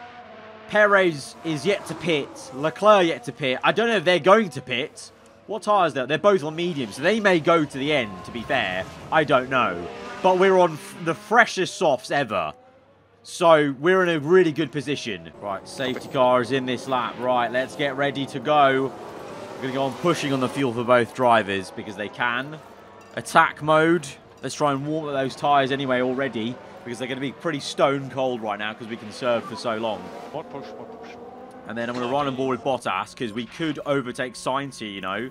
S1: Perez is yet to pit. Leclerc yet to pit. I don't know if they're going to pit. What tyres are they? They're both on medium, so they may go to the end, to be fair. I don't know. But we're on the freshest softs ever. So we're in a really good position. Right, safety car is in this lap. Right, let's get ready to go. We're going to go on pushing on the fuel for both drivers because they can. Attack mode. Let's try and warm up those tyres anyway already, because they're going to be pretty stone cold right now because we can serve for so long.
S3: One push, one push.
S1: And then I'm going to run on board with Bottas because we could overtake Sainz here, you know,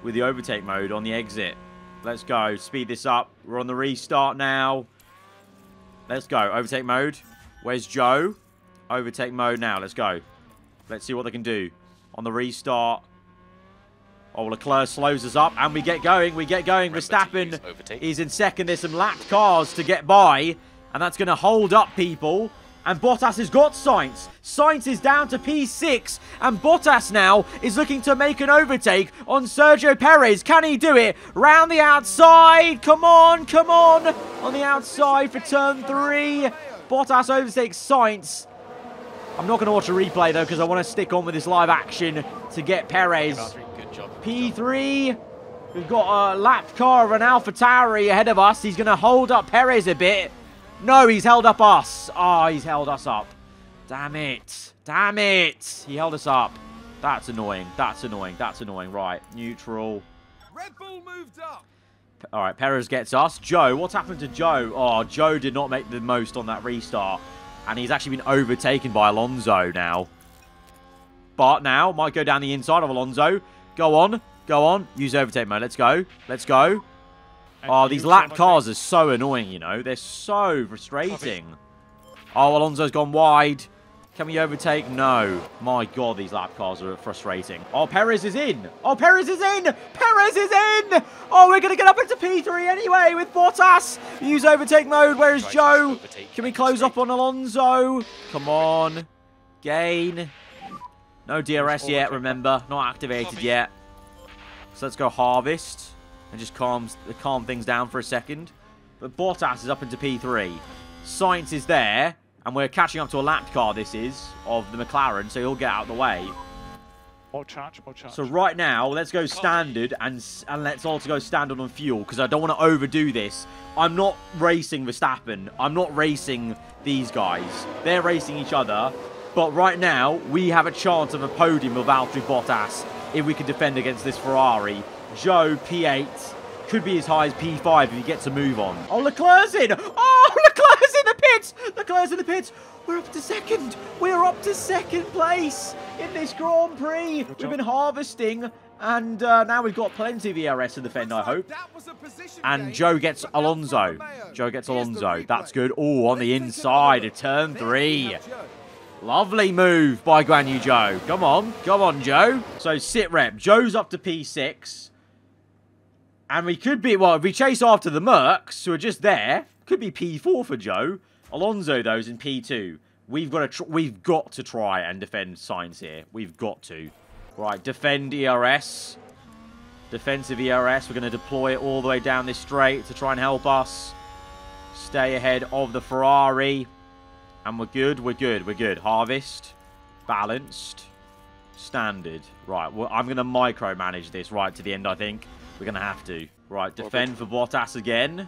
S1: with the overtake mode on the exit. Let's go. Speed this up. We're on the restart now. Let's go. Overtake mode. Where's Joe? Overtake mode now. Let's go. Let's see what they can do. On the restart. Oh, Leclerc slows us up, and we get going. We get going. Verstappen is in second. There's some lapped cars to get by, and that's going to hold up people. And Bottas has got Sainz. Sainz is down to P6, and Bottas now is looking to make an overtake on Sergio Perez. Can he do it? Round the outside. Come on, come on. On the outside for turn 3. Bottas overtakes Sainz. I'm not going to watch a replay, though, because I want to stick on with this live action to get Perez.
S3: Good job.
S1: P3. We've got a lapped car of an AlphaTauri ahead of us. He's going to hold up Perez a bit. No, he's held up us. Oh, he's held us up. Damn it. Damn it. He held us up. That's annoying. That's annoying. That's annoying. Right. Neutral.
S2: Red Bull moved up.
S1: All right. Perez gets us. Joe. What's happened to Joe? Oh, Joe did not make the most on that restart. And he's actually been overtaken by Alonso now. But now, might go down the inside of Alonso. Go on. Go on. Use overtake mode. Let's go. Let's go. Oh, these lap cars are so annoying, you know. They're so frustrating. Oh, Alonso's gone wide. Can we overtake? No. My God, these lap cars are frustrating. Oh, Perez is in. Oh, Perez is in. Perez is in. Oh, we're going to get up into P3 anyway with Bottas. Use overtake mode. Where is Joe? Can we close up on Alonso? Come on. Gain. No DRS yet, remember. Not activated yet. So let's go harvest. And just calm things down for a second. But Bottas is up into P3. Sainz is there. And we're catching up to a lapped car, this is, of the McLaren. So he'll get out of the way.
S3: More charge, more charge.
S1: So right now, let's go standard. And let's also go standard on fuel. Because I don't want to overdo this. I'm not racing Verstappen. I'm not racing these guys. They're racing each other. But right now, we have a chance of a podium with Valtteri Bottas. If we can defend against this Ferrari. Joe, P8. Could be as high as P5 if he gets a move on. Oh, Leclerc's in. Oh, Leclerc's in the pits. Leclerc's in the pits. We're up to second. We're up to second place in this Grand Prix. We've been harvesting. And now we've got plenty of ERS to defend, I hope. And Joe gets Alonso. Joe gets Alonso. That's good. Oh, on the inside of turn 3. Lovely move by Guan Yu Zhou. Come on. Come on, Joe. So, sit rep. Joe's up to P6. And we could be, well, if we chase after the Mercs, who are just there, could be P4 for Joe. Alonso, though, is in P2. We've got to try and defend Sainz here. We've got to. Right, defend ERS. Defensive ERS. We're going to deploy it all the way down this straight to try and help us stay ahead of the Ferrari. And we're good, we're good, we're good. Harvest. Balanced. Standard. Right, well, I'm going to micromanage this right to the end, I think. We're going to have to. Right, defend for Bottas again.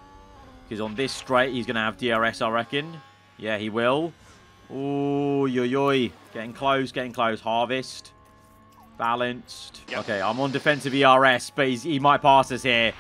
S1: Because on this straight, he's going to have DRS, I reckon. Yeah, he will. Ooh, yo. Getting close, getting close. Harvest. Balanced. Yep. Okay, I'm on defensive ERS, but he might pass us here.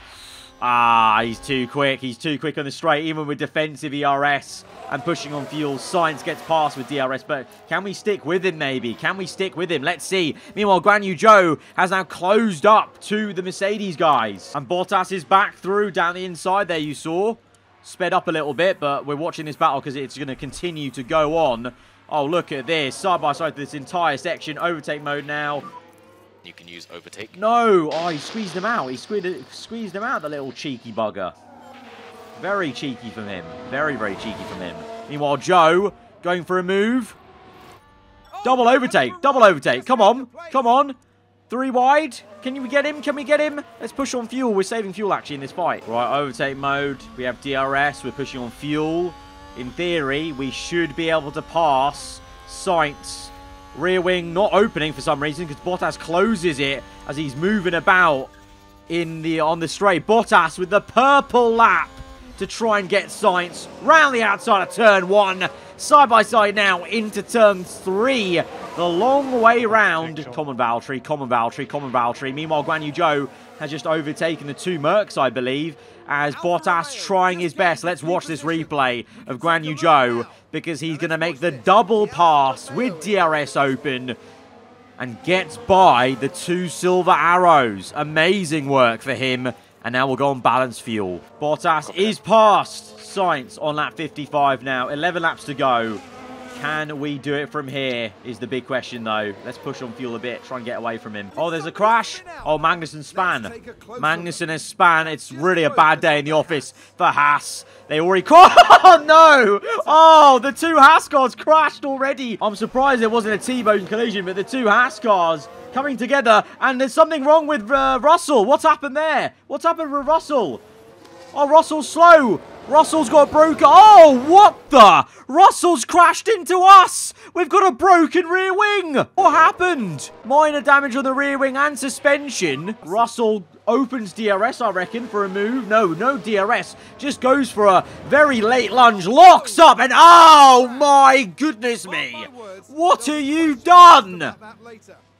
S1: Ah, he's too quick. He's too quick on the straight, even with defensive ERS and pushing on fuel. Sainz gets past with DRS, but can we stick with him, maybe? Can we stick with him? Let's see. Meanwhile, Guan Yu Zhou has now closed up to the Mercedes guys. And Bottas is back through down the inside there, you saw. Sped up a little bit, but we're watching this battle because it's going to continue to go on. Oh, look at this. Side by side this entire section. Overtake mode now.
S4: You can use overtake.
S1: No! Oh, he squeezed him out. He squeezed him out, the little cheeky bugger. Very cheeky from him. Very, very cheeky from him. Meanwhile, Joe going for a move. Double overtake. Double overtake. Come on. Come on. 3 wide. Can we get him? Can we get him? Let's push on fuel. We're saving fuel, actually, in this fight. Right, overtake mode. We have DRS. We're pushing on fuel. In theory, we should be able to pass Sainz. Rear wing not opening for some reason because Bottas closes it as he's moving about on the straight. Bottas with the purple lap to try and get Sainz round the outside of turn 1. Side by side now into turn 3. The long way round. Common Valtteri, common Valtteri, common Valtteri. Meanwhile, Guan Yu Zhou has just overtaken the 2 Mercs, I believe, as Bottas trying his best. Let's watch this replay of Guan Yu Zhou because he's going to make the double pass with DRS open and gets by the 2 silver arrows. Amazing work for him And now we'll go on balance fuel. Bottas is past Sainz on lap 55 now. 11 laps to go. Can we do it from here is the big question, though. Let's push on fuel a bit. Try and get away from him. Oh, there's a crash. Oh, Magnussen span. Magnussen has span. It's really a bad day in the office for Haas. They already... Oh, no. Oh, the two Haas cars crashed already. I'm surprised there wasn't a T-bone collision, but the two Haas cars coming together. And there's something wrong with Russell. What's happened there? What's happened with Russell? Oh, Russell's slow. Russell's got broken. Oh, what the? Russell's crashed into us. We've got a broken rear wing. What happened? Minor damage on the rear wing and suspension. Russell opens DRS, I reckon, for a move. No DRS. Just goes for a very late lunge. Locks up and oh my goodness me. What have you done?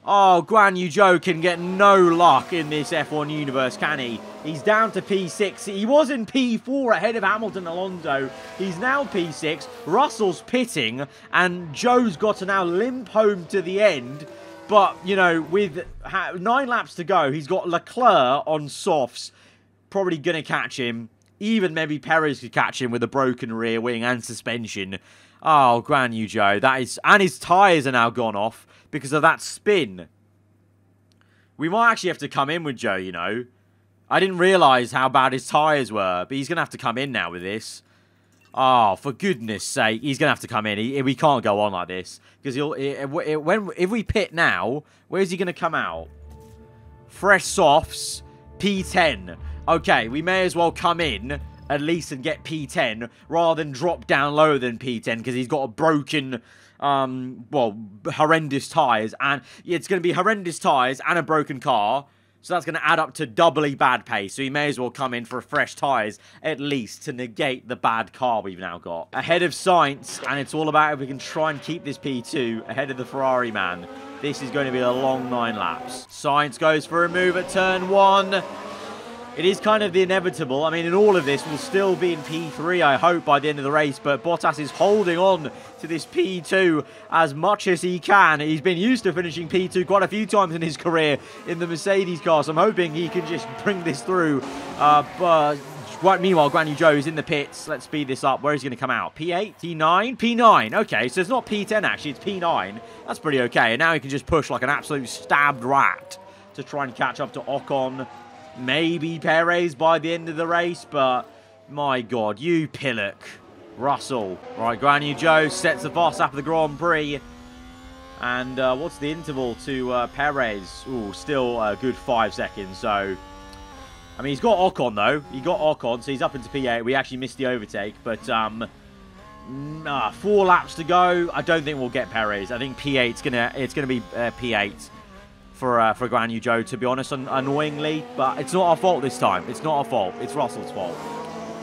S1: Oh, Guan Yu Zhou can get no luck in this F1 universe, can he? He's down to P6. He was in P4 ahead of Hamilton Alonso. He's now P6. Russell's pitting, and Zhou's got to now limp home to the end. But, you know, with 9 laps to go, he's got Leclerc on softs. Probably going to catch him. Even maybe Perez could catch him with a broken rear wing and suspension. Oh, Guan Yu Zhou. That is, and his tyres are now gone off because of that spin. We might actually have to come in with Zhou, you know. I didn't realise how bad his tyres were, but he's going to have to come in now with this. Oh, for goodness sake, he's going to have to come in. We can't go on like this. Because if we pit now, where's he going to come out? Fresh softs, P10. Okay, we may as well come in at least and get P10 rather than drop down lower than P10 because he's got a broken, well, horrendous tyres. And it's going to be horrendous tyres and a broken car. So that's going to add up to doubly bad pace. So he may as well come in for fresh tyres at least to negate the bad car we've now got. Ahead of Sainz, and it's all about if we can try and keep this P2 ahead of the Ferrari man. This is going to be a long 9 laps. Sainz goes for a move at turn 1. It is kind of the inevitable. I mean, in all of this, we'll still be in P3, I hope, by the end of the race. But Bottas is holding on to this P2 as much as he can. He's been used to finishing P2 quite a few times in his career in the Mercedes car. So I'm hoping he can just bring this through. But meanwhile, Guan Yu Zhou is in the pits. Let's speed this up. Where is he going to come out? P8? P9? P9. Okay, so it's not P10, actually. It's P9. That's pretty okay. And now he can just push like an absolute stabbed rat to try and catch up to Ocon. Maybe Perez by the end of the race, but my God, you pillock. Russell. Right, Guan Yu Zhou sets the fast lap of the Grand Prix. And what's the interval to Perez? Ooh, still a good 5 seconds. So, I mean, he's got Ocon, though. He got Ocon, so he's up into P8. We actually missed the overtake, but 4 laps to go. I don't think we'll get Perez. I think P8's gonna be P8. For Guan Yu Zhou, to be honest, annoyingly. But it's not our fault this time. It's not our fault. It's Russell's fault.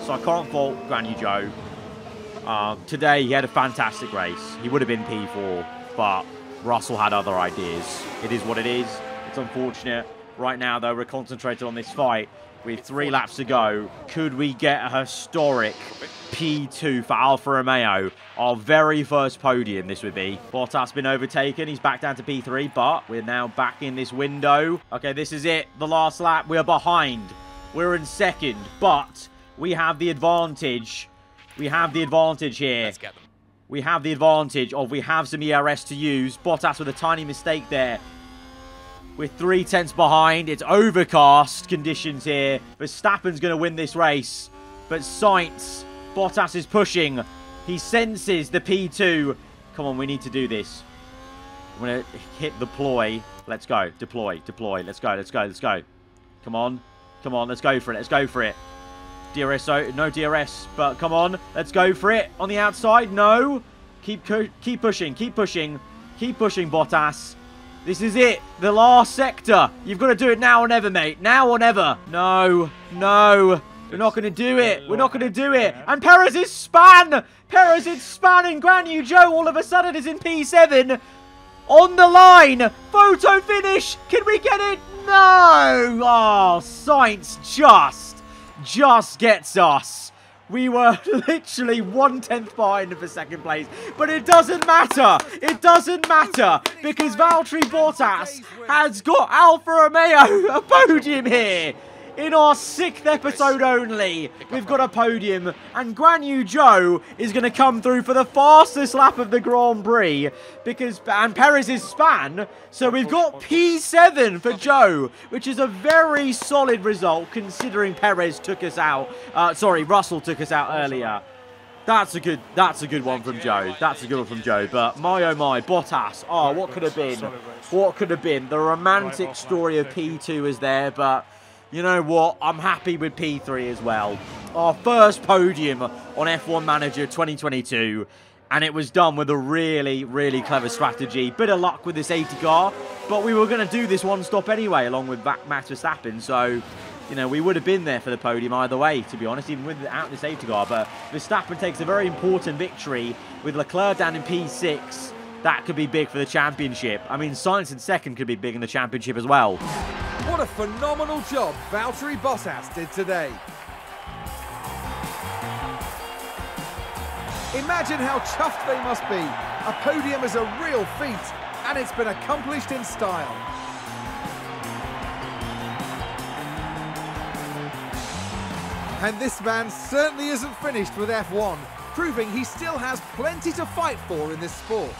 S1: So I can't fault Guan Yu Zhou. Today, he had a fantastic race. He would have been P4, but Russell had other ideas. It is what it is. It's unfortunate. Right now, though, we're concentrated on this fight. With 3 laps to go, could we get a historic P2 for Alfa Romeo? Our very first podium, this would be. Bottas been overtaken. He's back down to P3, but we're now back in this window. Okay, this is it. The last lap. We're behind. We're in second, but we have the advantage. We have the advantage here.
S4: Let's get them.
S1: We have the advantage of we have some ERS to use. Bottas with a tiny mistake there. We're 3/10 behind. It's overcast conditions here. Verstappen's going to win this race. But Sainz, Bottas is pushing. He senses the P2. Come on, we need to do this. I'm going to hit deploy. Let's go. Deploy. Let's go. Let's go. Come on. Let's go for it. DRS, no DRS, but come on. Let's go for it. On the outside, no. Keep pushing, Bottas. This is it. The last sector. You've got to do it now or never, mate. Now or never. No. We're not going to do it. And Perez is spanning. Guan Yu Zhou all of a sudden is in P7. On the line. Photo finish. Can we get it? No. Oh, Sainz just gets us. We were literally 1/10 behind for second place. But it doesn't matter. Because Valtteri Bottas has got Alfa Romeo a podium here. in our 6th episode only, we've got a podium, and Guan Yu Zhou is going to come through for the fastest lap of the Grand Prix, and Perez's span, so we've got P7 for Zhou, which is a very solid result considering Perez took us out, Russell took us out earlier. That's a good one from Zhou. That's a good one from Zhou. But my oh my, Bottas. Oh, what could have been? What could have been? The romantic story of P2 is there, but you know what? I'm happy with P3 as well. Our first podium on F1 Manager 2022, and it was done with a really, really clever strategy. Bit of luck with this safety car, but we were going to do this one stop anyway, along with Max Verstappen. So, you know, we would have been there for the podium either way, to be honest, even without the safety car. But Verstappen takes a very important victory with Leclerc down in P6. That could be big for the championship. I mean, Sainz in second could be big in the championship as well.
S2: What a phenomenal job Valtteri Bottas did today. Imagine how chuffed they must be. A podium is a real feat, and it's been accomplished in style. And this man certainly isn't finished with F1, proving he still has plenty to fight for in this sport.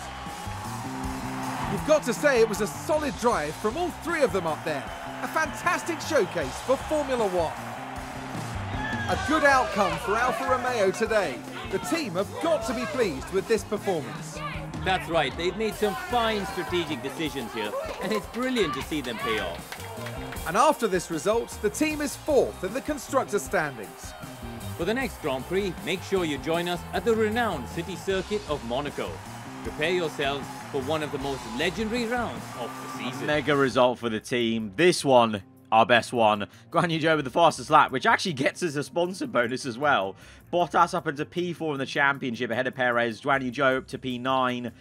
S2: You've got to say it was a solid drive from all three of them up there. A fantastic showcase for Formula One. A good outcome for Alfa Romeo today. The team have got to be pleased with this performance.
S5: That's right, they've made some fine strategic decisions here, and it's brilliant to see them pay off.
S2: And after this result, the team is 4th in the constructor standings.
S5: For the next Grand Prix, make sure you join us at the renowned city circuit of Monaco. Prepare yourselves for one of the most legendary rounds of the season.
S1: Mega result for the team. This one, our best one. Guan Yu Zhou with the fastest lap, which actually gets us a sponsor bonus as well. Bottas up into P4 in the championship ahead of Perez. Guan Yu Zhou up to P9.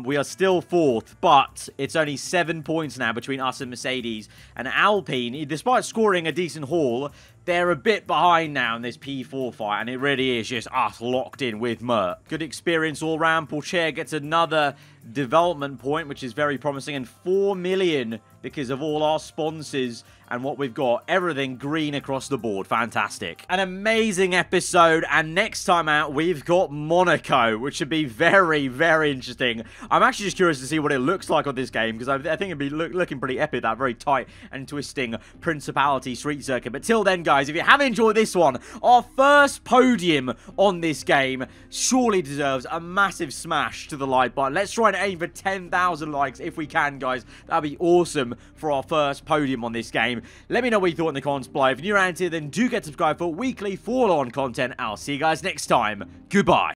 S1: We are still 4th, but it's only 7 points now between us and Mercedes. And Alpine, despite scoring a decent haul, they're a bit behind now in this P4 fight, and it really is just us locked in with Merc. Good experience all round. Pourchaire gets another development point, which is very promising, and 4 million because of all our sponsors and what we've got. Everything green across the board. Fantastic. An amazing episode, and next time out, we've got Monaco, which should be very, very interesting. I'm actually just curious to see what it looks like on this game, because I think it'd be looking pretty epic, that very tight and twisting Principality street circuit. But till then, guys, if you have enjoyed this one, our first podium on this game surely deserves a massive smash to the like button. Let's try and aim for 10,000 likes if we can, guys. That'd be awesome for our first podium on this game. Let me know what you thought in the comments below. If you're new around here, then do get subscribed for weekly follow-on content. I'll see you guys next time. Goodbye.